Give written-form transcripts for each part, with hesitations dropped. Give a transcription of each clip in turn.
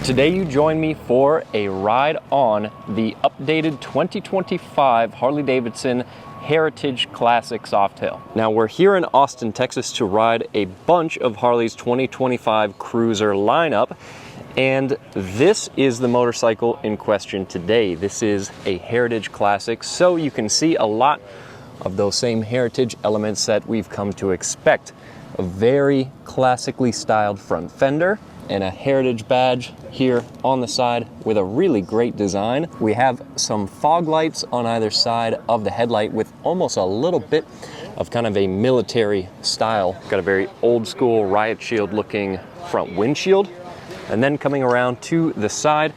Today you join me for a ride on the updated 2025 Harley-Davidson Heritage Classic Softail. Now we're here in Austin, Texas to ride a bunch of Harley's 2025 Cruiser lineup, and this is the motorcycle in question today. This is a Heritage Classic, so you can see a lot of those same Heritage elements that we've come to expect. A very classically styled front fender and a Heritage badge here on the side with a really great design. We have some fog lights on either side of the headlight with almost a little bit of kind of a military style. Got a very old school riot shield looking front windshield. And then coming around to the side,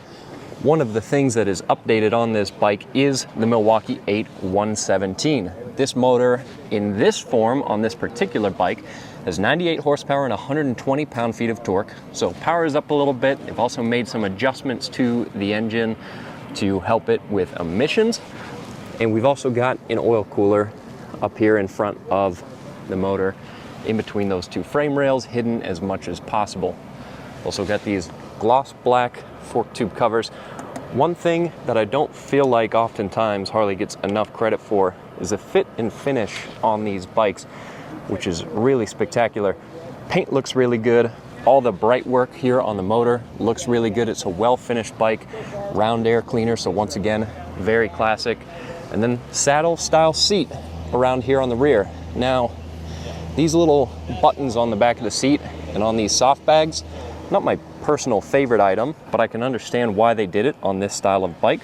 one of the things that is updated on this bike is the Milwaukee 8 117. This motor in this form on this particular bike has 98 horsepower and 120 pound-feet of torque. So power is up a little bit. They've also made some adjustments to the engine to help it with emissions. And we've also got an oil cooler up here in front of the motor in between those two frame rails, hidden as much as possible. Also got these gloss black fork tube covers. One thing that I don't feel like oftentimes Harley gets enough credit for is the fit and finish on these bikes, which is really spectacular. Paint looks really good. All the bright work here on the motor looks really good. It's a well-finished bike, round air cleaner, so once again, very classic. And then saddle style seat around here on the rear. Now, these little buttons on the back of the seat and on these soft bags, not my personal favorite item, but I can understand why they did it on this style of bike.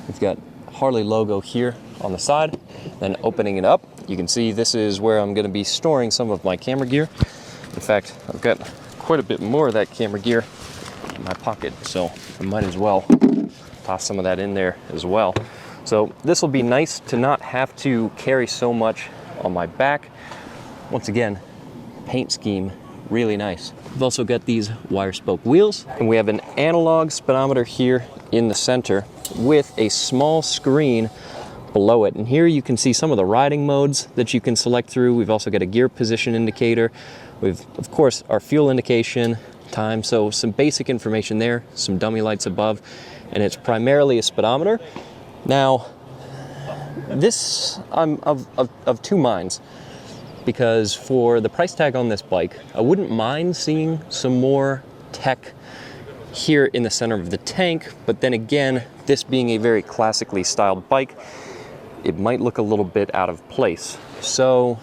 We've got Harley logo here on the side. Then opening it up, you can see this is where I'm going to be storing some of my camera gear. In fact, I've got quite a bit more of that camera gear in my pocket, so I might as well toss some of that in there as well. So this will be nice to not have to carry so much on my back. Once again, paint scheme, really nice. We've also got these wire spoke wheels, and we have an analog speedometer here in the center with a small screen below it. And here you can see some of the riding modes that you can select through. We've also got a gear position indicator. We've, of course, our fuel indication, time, so some basic information there, some dummy lights above, and it's primarily a speedometer. Now, this, I'm of two minds, because for the price tag on this bike, I wouldn't mind seeing some more tech here in the center of the tank, but then again, this being a very classically styled bike, it might look a little bit out of place. So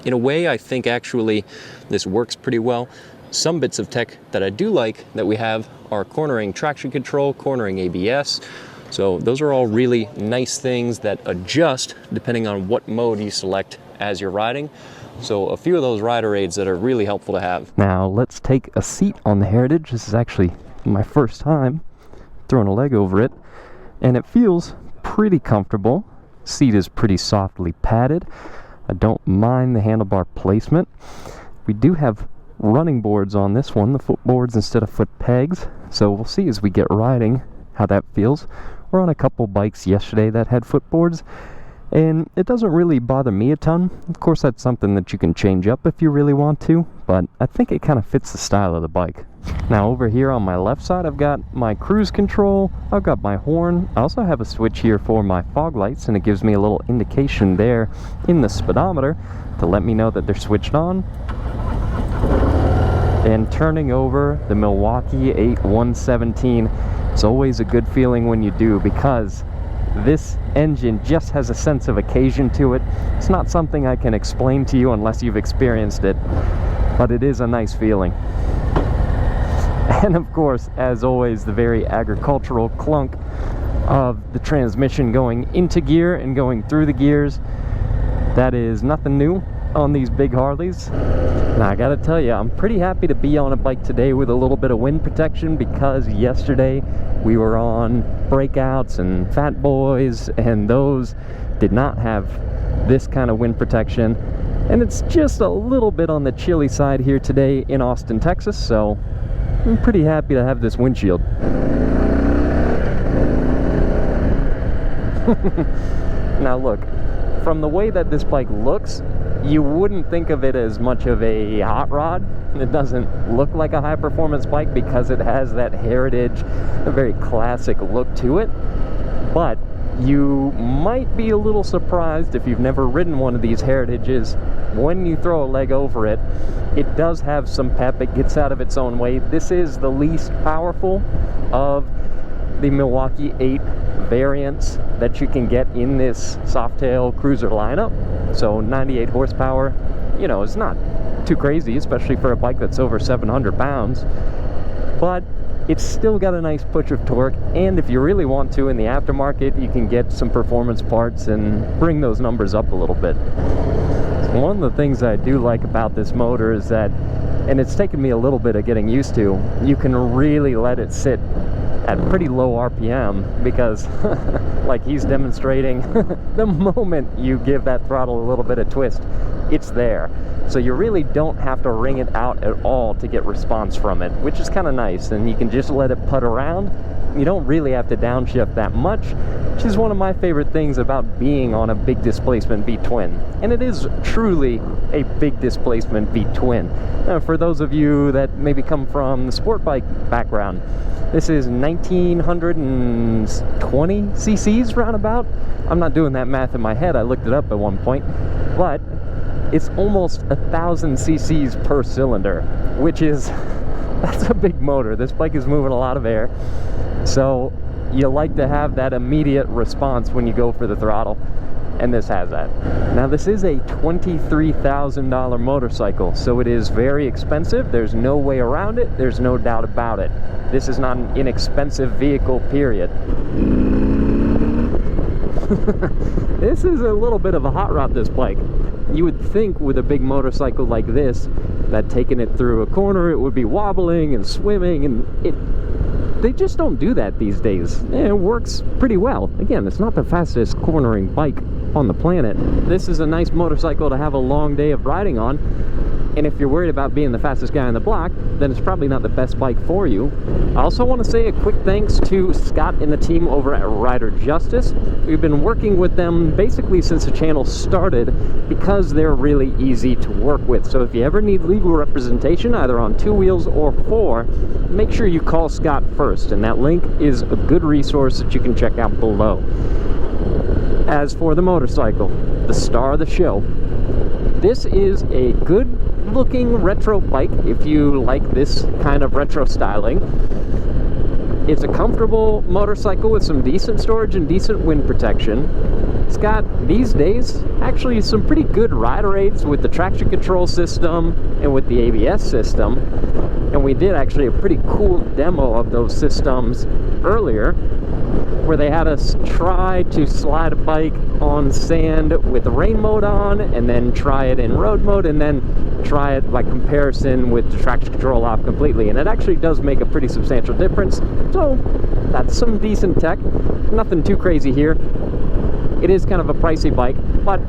in a way, I think actually this works pretty well. Some bits of tech that I do like that we have are cornering traction control, cornering ABS. So those are all really nice things that adjust depending on what mode you select as you're riding. So a few of those rider aids that are really helpful to have. Now let's take a seat on the Heritage. This is actually my first time throwing a leg over it, and it feels pretty comfortable. Seat is pretty softly padded. I don't mind the handlebar placement. We do have running boards on this one, the foot boards instead of foot pegs. So we'll see as we get riding how that feels. We're on a couple bikes yesterday that had footboards, and it doesn't really bother me a ton. Of course, that's something that you can change up if you really want to, but I think it kind of fits the style of the bike. Now over here on my left side, I've got my cruise control, I've got my horn. I also have a switch here for my fog lights, and it gives me a little indication there in the speedometer to let me know that they're switched on. And turning over the Milwaukee 8 117, it's always a good feeling when you do, because this engine just has a sense of occasion to it. It's not something I can explain to you unless you've experienced it, but it is a nice feeling. And of course, as always, the very agricultural clunk of the transmission going into gear and going through the gears. That is nothing new on these big Harleys. Now I gotta tell you, I'm pretty happy to be on a bike today with a little bit of wind protection, because yesterday we were on breakouts and fat boys, and those did not have this kind of wind protection. And it's just a little bit on the chilly side here today in Austin, Texas, so I'm pretty happy to have this windshield. Now look, from the way that this bike looks, You wouldn't think of it as much of a hot rod. It doesn't look like a high-performance bike because it has that heritage, a very classic look to it. But you might be a little surprised if you've never ridden one of these heritages. When you throw a leg over it, it does have some pep. It gets out of its own way. This is the least powerful of the Milwaukee 8 variants that you can get in this Softail cruiser lineup. So 98 horsepower, you know, it's not too crazy, especially for a bike that's over 700 pounds. But it's still got a nice push of torque, and if you really want to, in the aftermarket, you can get some performance parts and bring those numbers up a little bit. So one of the things I do like about this motor is that, and it's taken me a little bit of getting used to, you can really let it sit at pretty low RPM, because like he's demonstrating, the moment you give that throttle a little bit of twist, it's there. So you really don't have to wring it out at all to get response from it, which is kind of nice. And you can just let it putt around. You don't really have to downshift that much, which is one of my favorite things about being on a big displacement V-twin. And it is truly a big displacement V-twin. Now, for those of you that maybe come from the sport bike background, this is 1920 cc's roundabout. I'm not doing that math in my head. I looked it up at one point. But it's almost 1,000 cc's per cylinder, which is, that's a big motor. This bike is moving a lot of air. So you like to have that immediate response when you go for the throttle, and this has that. Now this is a $23,000 motorcycle, so it is very expensive. There's no way around it. There's no doubt about it. This is not an inexpensive vehicle, period. This is a little bit of a hot rod, this bike. You would think with a big motorcycle like this, that taking it through a corner, it would be wobbling and swimming, and they just don't do that these days. It works pretty well. Again, it's not the fastest cornering bike on the planet. This is a nice motorcycle to have a long day of riding on. And if you're worried about being the fastest guy on the block, then it's probably not the best bike for you. I also want to say a quick thanks to Scott and the team over at Rider Justice. We've been working with them basically since the channel started because they're really easy to work with. So if you ever need legal representation, either on 2 wheels or 4, make sure you call Scott first. And that link is a good resource that you can check out below. As for the motorcycle, the star of the show, this is a good looking retro bike if you like this kind of retro styling. It's a comfortable motorcycle with some decent storage and decent wind protection. It's got, these days, actually some pretty good rider aids with the traction control system and with the ABS system. And we did actually a pretty cool demo of those systems earlier, where they had us try to slide a bike on sand with the rain mode on, and then try it in road mode, and then try it by comparison with the traction control off completely. And it actually does make a pretty substantial difference. So that's some decent tech. Nothing too crazy here. It is kind of a pricey bike, but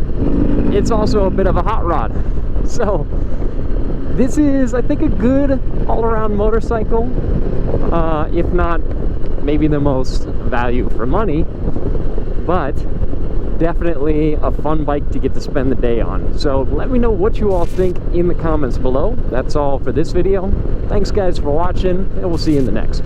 it's also a bit of a hot rod. So this is, I think, a good all-around motorcycle, if not maybe the most value for money, but definitely a fun bike to get to spend the day on. So let me know what you all think in the comments below. That's all for this video. Thanks guys for watching, and we'll see you in the next.